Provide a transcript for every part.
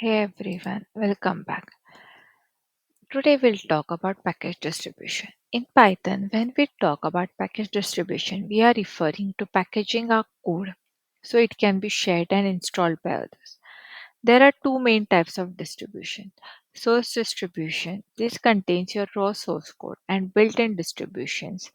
Hey everyone, welcome back. Today we'll talk about package distribution. In Python, when we talk about package distribution, we are referring to packaging our code so it can be shared and installed by others. There are two main types of distribution. Source distribution. This contains your raw source code, and built-in distributions.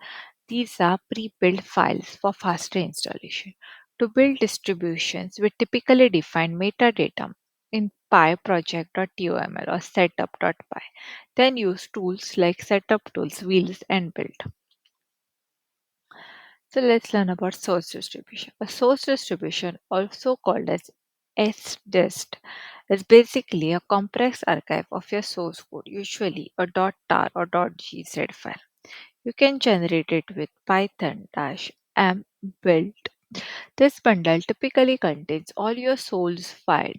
These are pre-built files for faster installation. To build distributions, we typically define metadata in pyproject.toml or setup.py. Then use tools like setup tools, wheels, and build. So let's learn about source distribution. A source distribution, also called as sdist, is basically a compressed archive of your source code, usually a .tar or .gz file. You can generate it with python-m build. This bundle typically contains all your source file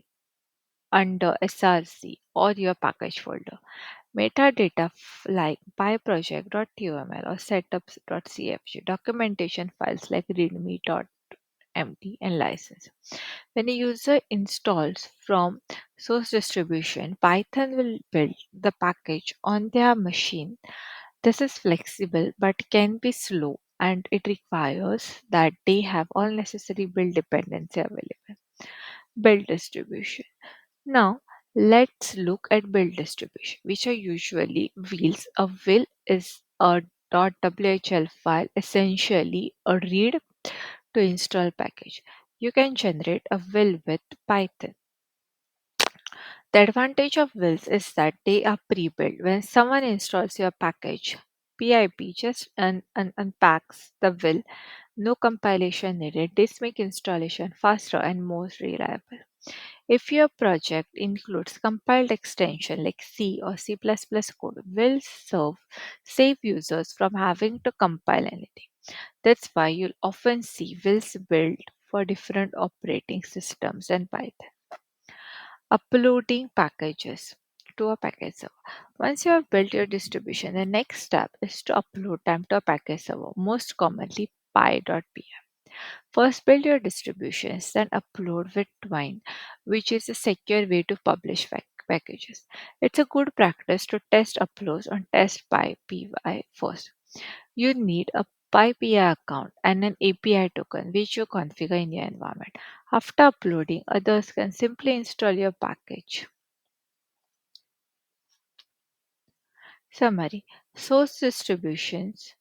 under src or your package folder. Metadata like pyproject.toml or setup.cfg, documentation files like readme.md, and license. When a user installs from source distribution, Python will build the package on their machine. This is flexible but can be slow, and it requires that they have all necessary build dependency available. Build distribution. Now, let's look at build distribution, which are usually wheels. A wheel is a .whl file, essentially a read to install package. You can generate a wheel with Python. The advantage of wheels is that they are pre-built. When someone installs your package, PIP just unpacks the wheel. No compilation needed. This makes installation faster and more reliable. If your project includes compiled extension like C or C++ code, will save users from having to compile anything. That's why you'll often see wills built for different operating systems and Python. Uploading packages to a package server. Once you have built your distribution, the next step is to upload them to a package server, most commonly py.py. First, build your distributions, then upload with Twine, which is a secure way to publish packages. It's a good practice to test uploads on test PyPI first. You need a PyPI account and an API token, which you configure in your environment. After uploading, others can simply install your package. Summary. Source distributions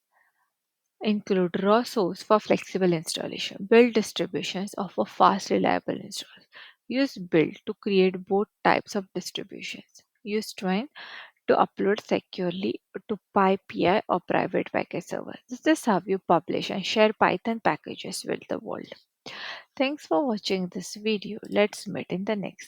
include raw source for flexible installation. Build distributions offer fast, reliable installs. Use build to create both types of distributions. Use Twine to upload securely to PyPI or private package server. This is how you publish and share Python packages with the world. Thanks for watching this video. Let's meet in the next.